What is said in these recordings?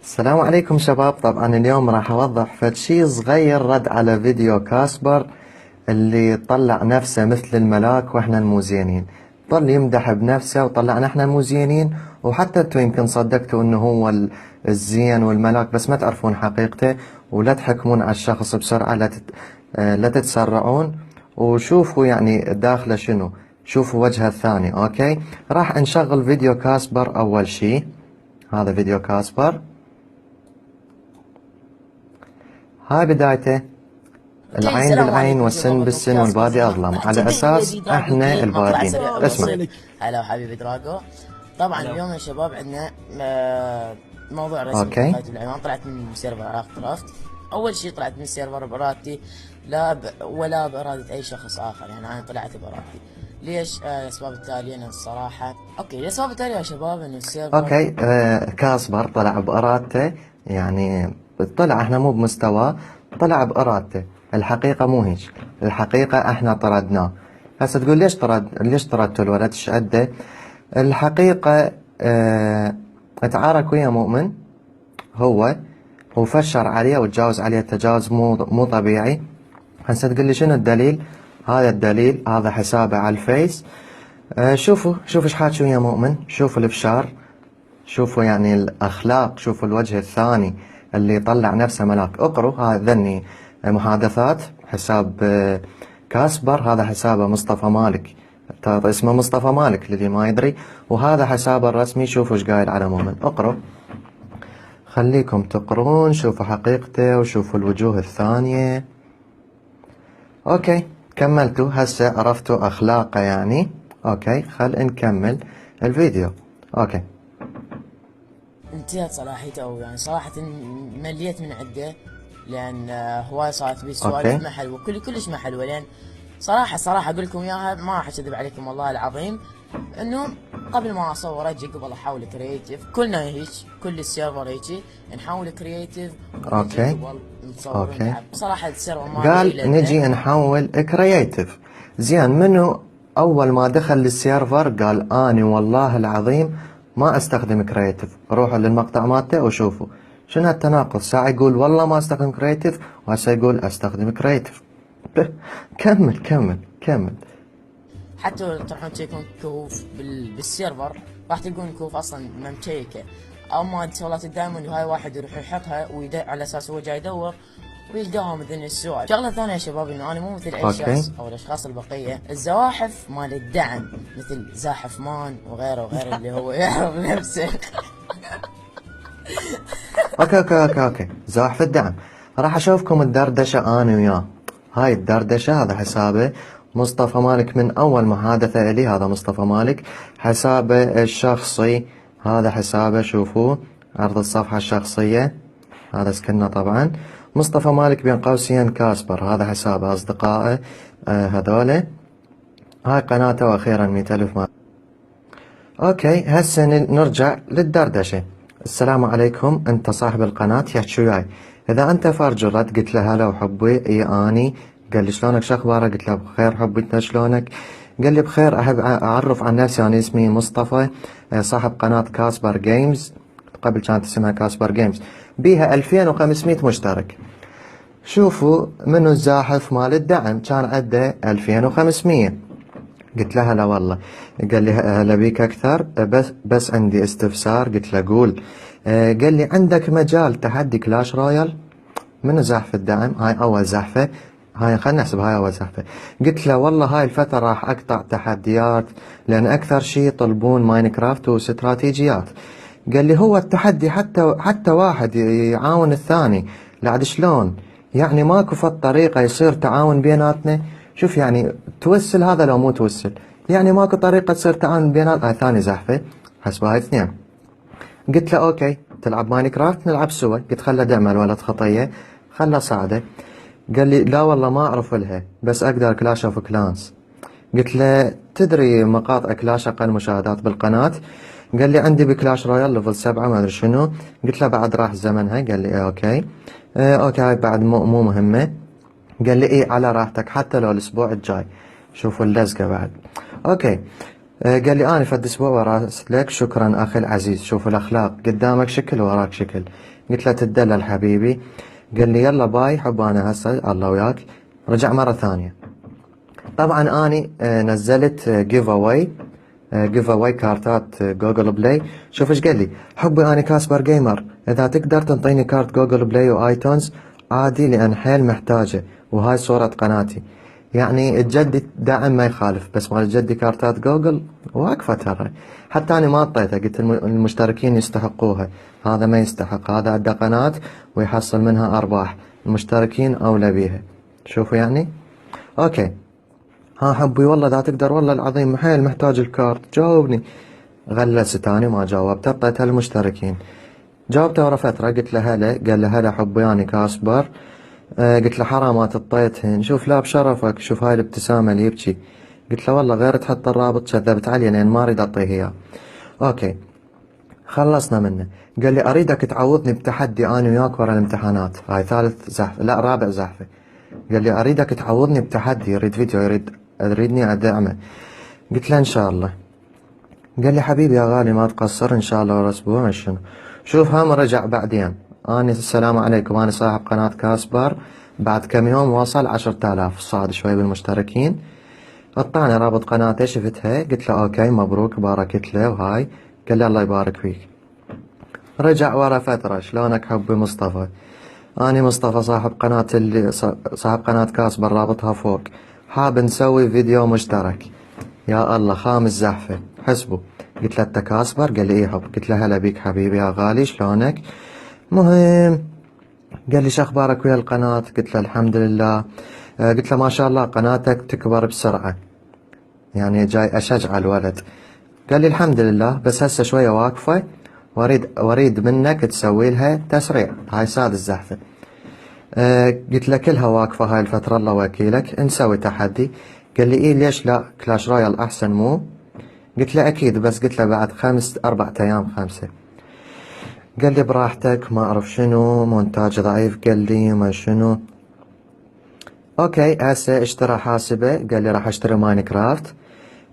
السلام عليكم شباب. طبعا اليوم راح اوضح فد شي صغير رد على فيديو كاسبر اللي طلع نفسه مثل الملاك واحنا الموزينين. ظل يمدح بنفسه وطلعنا احنا الموزينين، وحتى انتوا يمكن صدقتوا انه هو الزين والملاك، بس ما تعرفون حقيقته. ولا تحكمون على الشخص بسرعة، لا تتسرعون، وشوفوا يعني داخله شنو. شوفوا وجهه الثاني. اوكي، راح نشغل فيديو كاسبر اول شي. هذا فيديو كاسبر، هاي بدايته. اوكي، العين السلام بالعين عليكم والسن شباب، بالسن كاسبر والبادي هنا. أظلم، راح على تنتهي أساس جديد احنا فيديو مطلع البادين. سريع اسمع. بسيط. هلا حبيبي دراجو. طبعا اليوم يا شباب عندنا موضوع رسمي اوكي حكاية العنوان. طلعت من سيرفر عراق كرافت. اول شيء طلعت من سيرفر بارادتي، ولا بارادة اي شخص اخر، يعني انا طلعت بارادتي. ليش؟ الاسباب التالية. انا الصراحة الاسباب التالية يا شباب انه السيرفر. اوكي كاسبر طلع بإرادته، يعني طلع احنا مو بمستواه، طلع بإرادته. الحقيقة مو هيك، الحقيقة احنا طردناه. هسه تقول ليش طردتوا الولد؟ ايش عنده؟ الحقيقة اتعارك ويا مؤمن، هو وفشر عليه وتجاوز عليه تجاوز مو طبيعي. هسه تقول لي شنو الدليل؟ هذا الدليل، هذا حسابه على الفيس. شوفوا ايش حاكي ويا مؤمن، شوفوا الفشار، شوفوا يعني الاخلاق، شوفوا الوجه الثاني اللي يطلع نفسه ملاك. اقروا هذا ذني محادثات حساب كاسبر. هذا حسابه مصطفى مالك، اسمه مصطفى مالك للي ما يدري، وهذا حسابه الرسمي. شوفوا ايش قايل على مؤمن. اقروا، خليكم تقرون، شوفوا حقيقته وشوفوا الوجوه الثانية. اوكي كملتوا، هسه عرفتوا اخلاقه يعني. اوكي خل نكمل الفيديو. اوكي انتهت صلاحيته، او يعني صراحة مليت من عنده، لان هواي صارت بي اوكي سوالف ما حلوة، كلش ما حلوة. لان صراحة اقول لكم اياها، ما راح اكذب عليكم والله العظيم، انه قبل ما اصور اجي قبل احاول كرييتيف. كلنا هيك، كل السيرفر هيك نحاول كرييتيف، ونجي اوكي قبل نصور اوكي ونلعب. صراحة السيرفر مالي قال يلدنا. نجي نحول كرييتيف. زين، منو اول ما دخل للسيرفر قال اني والله العظيم ما استخدم كرييتيف؟ روحوا للمقطع مالته وشوفوا شنو هالتناقض. ساعة يقول والله ما استخدم كرييتيف، وهسه يقول استخدم كرييتيف. كمل. حتى لو تروحون تشيكون كهوف بالسيرفر، راح تلقون كهوف اصلا ما مشيكه. اما شغلات الدايموند، وهاي واحد يروح يحطها على اساس هو جاي يدور ويلقاها مثل السؤال. شغله ثانيه يا شباب، انه انا مو مثل اي اوكي شخص او الاشخاص البقيه الزواحف مال الدعم، مثل زاحف مان وغيره اللي هو يعرف نفسه. اوكي زاحف الدعم. راح اشوفكم الدردشة انا وياه. هاي الدردشة، هذا حسابه مصطفى مالك من اول محادثة الي. هذا مصطفى مالك حسابه الشخصي، هذا حسابه. شوفوه عرض الصفحة الشخصية، هذا سكنه طبعا. مصطفى مالك بين قوسين كاسبر، هذا حسابه اصدقائه هذوله. هاي قناته، واخيرا 100,000 ما. اوكي هسه نرجع للدردشة. السلام عليكم، انت صاحب القناة يحكي وياي. اذا انت فرجرت قلت له هلا وحبي، اي اني. قال لي شلونك شو اخبارك؟ قلت له بخير حبي، انت شلونك؟ قال لي بخير، احب اعرف عن نفسي، انا اسمي مصطفى، صاحب قناة كاسبر جيمز. قبل كانت اسمها كاسبر جيمز، بيها 2500 مشترك. شوفوا منو الزاحف مال الدعم، كان عنده 2500. قلت له هلا والله. قال لي هلا بيك اكثر، بس عندي استفسار. قلت له قول. قال لي عندك مجال تحدي كلاش رويال؟ من زحف الدعم، هاي اول زحفه. هاي خلينا نحسب هاي اول زحفه. قلت له والله هاي الفتره راح اقطع تحديات، لان اكثر شيء يطلبون ماينكرافت واستراتيجيات. قال لي هو التحدي حتى واحد يعاون الثاني، لعد شلون؟ يعني ماكو فد طريقه يصير تعاون بيناتنا؟ شوف يعني توسل هذا لو مو توسل، يعني ماكو طريقه تصير تعاون بيناتنا. ثاني زحفه، حسب هاي اثنين. قلت له اوكي تلعب ماينكرافت؟ نلعب سوا. قلت خله دعم الولد خطيه، خله صعده. قال لي لا والله ما اعرف لها، بس اقدر كلاش اوف كلانس. قلت له تدري مقاطع كلاش اقل مشاهدات بالقناة؟ قال لي عندي بكلاش رويال ليفل 7 ما ادري شنو. قلت له بعد راح زمنها. قال لي اوكي. اوكي هاي بعد مو مهمة. قال لي ايه على راحتك، حتى لو الاسبوع الجاي. شوفوا اللزقة بعد. اوكي. قال لي انا فد اسبوع وراسلك. شكرا اخي العزيز. شوفوا الاخلاق، قدامك شكل وراك شكل. قلت له تدلل حبيبي. قال لي يلا باي حب انا هسه الله وياك. رجع مرة ثانية. طبعا اني نزلت جيف اواي كارتات جوجل بلاي. شوف ايش قال لي: حبي اني كاسبر جيمر، اذا تقدر تنطيني كارت جوجل بلاي وايتونز عادي لان حيل محتاجه، وهاي صورة قناتي. يعني الجدي دعم ما يخالف، بس مال الجدي كارتات جوجل واقفة ترى. حتى انا ما اعطيته، قلت المشتركين يستحقوها، هذا ما يستحق، هذا عنده قناة ويحصل منها ارباح، المشتركين اولى بيها. شوفوا يعني. اوكي. ها حبي والله اذا تقدر والله العظيم حيل محتاج الكارت جاوبني. غلست اني ما جاوبت، اعطيتها المشتركين. جاوبته ورا فترة قلت له هلا. قال له هلا حبي اني كاسبر. قلت له حرامات اعطيتهن، شوف لا بشرفك، شوف هاي الابتسامة اللي يبكي. قلت له والله غير تحط الرابط كذبت علي لان ما اريد اعطيه اياه. اوكي خلصنا منه. قال لي اريدك تعوضني بتحدي انا وياك ورا الامتحانات. هاي ثالث زحفة، لا رابع زحفة. قال لي اريدك تعوضني بتحدي، يريد فيديو، يريدني ادعمه. قلت له ان شاء الله. قال لي حبيبي يا غالي ما تقصر ان شاء الله ورا اسبوع. شنو شوف هم رجع بعدين. اني السلام عليكم، انا صاحب قناة كاسبر، بعد كم يوم وصل 10,000، صعد شوي بالمشتركين. قطعني رابط قناته شفتها، قلت له اوكي مبروك باركت له وهاي. قال لي الله يبارك فيك. رجع ورا فترة: شلونك حبي مصطفى؟ اني مصطفى صاحب قناة صاحب قناة كاسبر رابطها فوق، حاب نسوي فيديو مشترك. يا الله خامس زحفة حسبوا. قلت له انت كاسبر؟ قال لي ايه حب. قلت له هلا بيك حبيبي يا غالي شلونك؟ مهم. قال لي شخبارك ويا القناة؟ قلت له الحمد لله. قلت له ما شاء الله قناتك تكبر بسرعة، يعني جاي اشجع الولد. قال لي الحمد لله، بس هسه شوية واقفة واريد منك تسوي لها تسريع. هاي سادس زحفة. قلت له كلها واقفة هاي الفترة الله وكيلك، نسوي تحدي. قال لي ايه ليش لا، كلاش رويال احسن مو؟ قلت له اكيد، بس قلت له بعد 4 ايام 5. قال لي براحتك ما اعرف شنو، مونتاج ضعيف قال لي ما شنو. اوكي هسه اشترى حاسبة، قال لي راح اشتري ماينكرافت.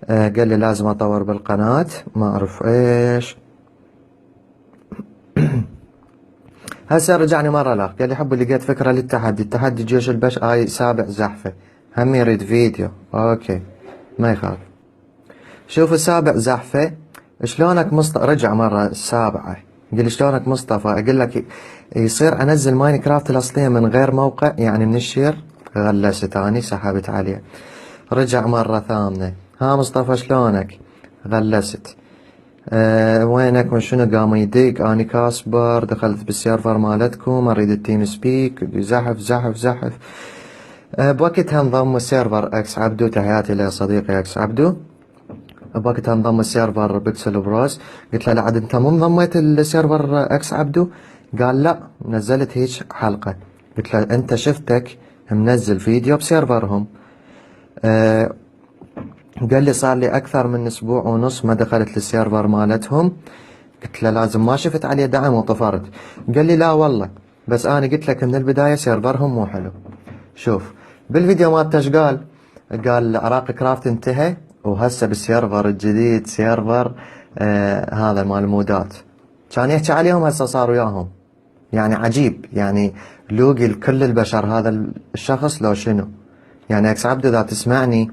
قال لي لازم اطور بالقناة ما اعرف ايش. هسه رجعني مرة لا، قال لي حبي لقيت فكرة للتحدي، التحدي جيش البشر. هاي سابع زحفة، هم يريد فيديو. اوكي ما يخالف. شوفوا سابع زحفة. شلونك مصطفى؟ رجع مرة السابعة قال لي شلونك مصطفى؟ اقول لك يصير انزل ماينكرافت الاصلية من غير موقع يعني من الشير؟ غلست اني سحبت عليه. رجع مرة ثامنة: ها مصطفى شلونك؟ غلست. وينك وشنو؟ قام يدق اني كاسبر، دخلت بالسيرفر مالتكم اريد التيم سبيك. زحف زحف زحف. بوقتها انضم السيرفر اكس عبدو، تحياتي لصديقي اكس عبدو. بوقتها انضم السيرفر بيكسل بروز. قلت له لا عاد انت مو انضميت السيرفر اكس عبدو؟ قال لا نزلت هيك حلقة. قلت له انت شفتك منزل فيديو بسيرفرهم. أه قال لي صار لي اكثر من اسبوع ونص ما دخلت للسيرفر مالتهم. قلت له لازم ما شفت عليه دعم وطفرت. قال لي لا والله، بس انا قلت لك من البداية سيرفرهم مو حلو. شوف بالفيديو مالته ايش قال؟ قال عراق كرافت انتهى وهسه بالسيرفر الجديد سيرفر هذا مال المودات، كان يحكي عليهم هسه صار وياهم. يعني عجيب، يعني لوقي لكل البشر هذا الشخص لو شنو. يعني اكس عبد اذا تسمعني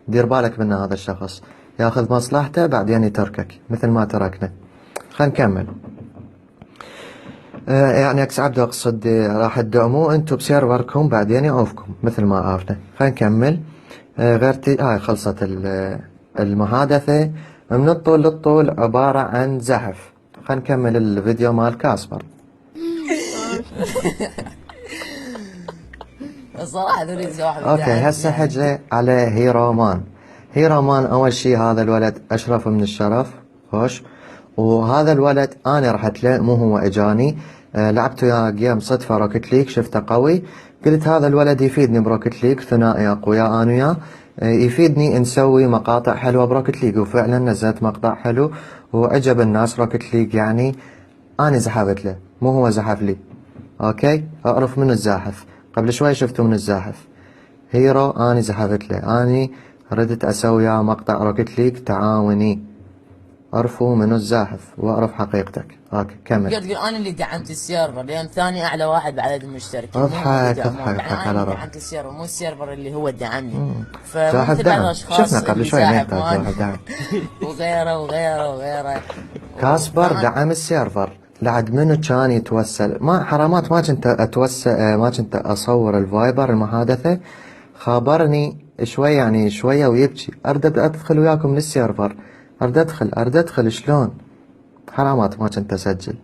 دير بالك من هذا الشخص، ياخذ مصلحته بعدين يتركك مثل ما تركنا. خلينا نكمل. يعني اكس عبد اقصد راح تدعموه انتم بسيرفركم بعدين يعوفكم مثل ما عرفنا. خلينا نكمل. هاي خلصت المحادثة. من الطول للطول عبارة عن زحف. خلينا نكمل الفيديو مال كاسبر. الصراحة ذولي واحد اوكي هسه حجة على هيرو مان. هيرو مان اول شي هذا الولد اشرف من الشرف خوش. وهذا الولد انا رحت له مو هو اجاني. لعبت وياه جيم صدفة روكت ليج، شفته قوي قلت هذا الولد يفيدني بروكت ليج، ثنائي اقوياء انا وياه، يفيدني نسوي مقاطع حلوة بروكت ليج. وفعلا نزلت مقطع حلو وعجب الناس روكت ليج. يعني انا زحفت له مو هو زحف لي. اوكي اعرف من الزاحف، قبل شوي شفته من الزاحف. هيرو اني زحفت له، اني ردت اسوي مقطع روكت ليج تعاوني. عرفوا منو الزاحف واعرف حقيقتك. اوكي كمل. تقدر تقول انا اللي دعمت السيرفر لان ثاني اعلى واحد بعدد المشتركين، مو هم اللي اضحك دعموه. اضحك يعني اضحك انا على اللي روحك. دعمت السيرفر مو السيرفر اللي هو دعمني. زاحف فمثل بعض دعم، الاشخاص شفنا قبل اللي شوي زاحف نحتاج مان زاحف دعم. وغيره وغيره وغيره. كاسبر دعم السيرفر. لعد منو كان يتوسل؟ ما حرامات، ما كنت اتوسل، ما كنت اصور الفايبر المحادثة. خابرني شوي يعني شوية ويبكي، ارد ادخل وياكم للسيرفر، ارد ادخل شلون؟ حرامات ما كنت اسجل.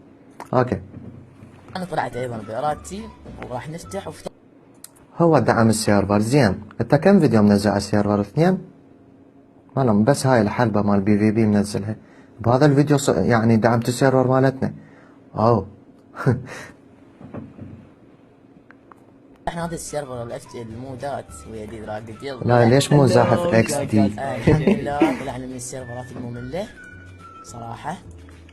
اوكي. انا طلعت ايضا بارادتي وراح نفتح هو دعم السيرفر زين. انت كم فيديو منزل على السيرفر؟ 2؟ والله بس هاي الحلبة مال BVB منزلها. بهذا الفيديو يعني دعمت السيرفر مالتنا. اوه. احنا هذا السيرفر المودات ويا دي دراجون يلا. لا ليش مو زاحف اكس دي؟ الحمد لله طلعنا من السيرفرات المملة صراحة.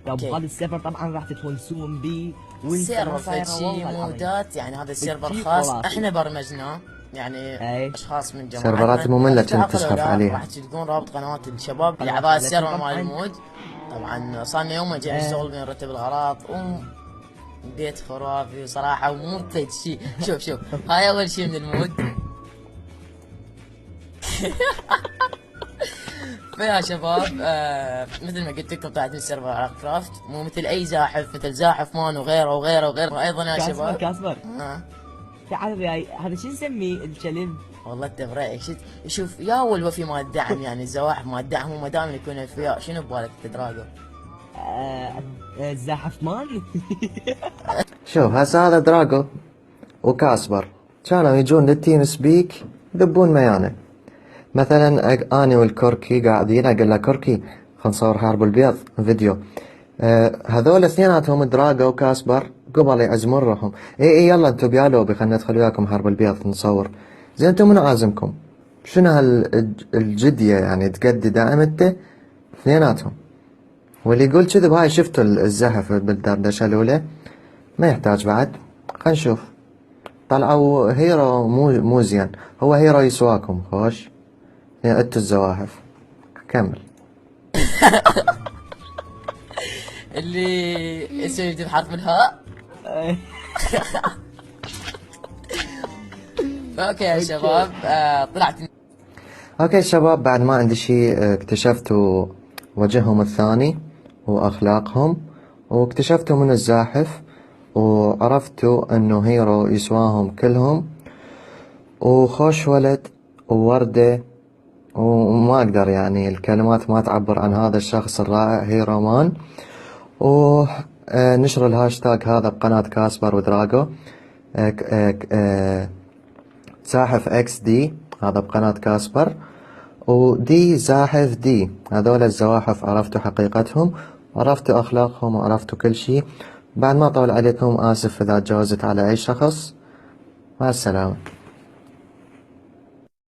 طب أوكي. هذا السيرفر طبعا راح تتونسون بيه السيرفر فشي مودات، يعني هذا السيرفر بتشي خاص خرافي. احنا برمجناه، يعني أي. اشخاص من جماعتنا. سيرفرات المملة كنت تعقلوا تسخف لا، عليها. راح تلقون رابط قنوات الشباب اللي خلاص، عباء على السيرفر طبعاً. مال المود. طبعا صار لنا يوم جاي نشتغل بنرتب الاغراض بيت خرافي وصراحة ومو فد شيء. شوف هاي اول شيء من المود. فيا شباب مثل ما قلت لكم طلعت من سيرفر على كرافت، مو مثل اي زاحف، مثل زاحف مان وغيره وغيره وغيره. ايضا يا كاسبر شباب كاسبر آه. تعال وياي، هذا شو نسميه الكلب؟ والله انت برايك شوف يا والوفي مال الدعم، يعني الزواحف مال الدعم هم دائما يكونوا اوفياء. شنو ببالك انت دراجو؟ الزاحف مان. شوف هسه هذا دراجو وكاسبر كانوا يجون للتيم سبيك يذبون ميانه. مثلا اني والكركي قاعدين اقول له كركي خل نصور حرب البيض فيديو. هذول اثنيناتهم دراجو وكاسبر قبل يعزمون روحهم. اي يلا انتم بيا لوبي خلنا ندخل وياكم حرب البيض نصور. زين انتم منو عازمكم؟ شنو هالجدية يعني تقدي دائم انت اثنيناتهم. واللي يقول كذب هاي شفتوا الزحف بالدردشة الأولى؟ ما يحتاج بعد. خلينا نشوف. طلعوا هيرو مو زين. هو هيرو يسواكم خوش. يعني انتوا الزواحف. كمل. اللي يسوي بحرف الهاء. اوكي يا شباب طلعت. اوكي شباب، بعد ما عندي شيء اكتشفتوا وجههم الثاني واخلاقهم، واكتشفتوا من الزاحف، وعرفتوا انه هيرو يسواهم كلهم، وخوش ولد ووردة، وما اقدر يعني الكلمات ما تعبر عن هذا الشخص الرائع هيرو مان. ونشر الهاشتاج هذا بقناة كاسبر ودراجو. زاحف اكس دي هذا بقناة كاسبر، ودي زاحف دي. هذول الزواحف عرفتوا حقيقتهم، عرفتوا أخلاقهم، وعرفتوا كل شيء. بعد ما طول عليكم، آسف إذا تجاوزت على أي شخص. مع السلامة.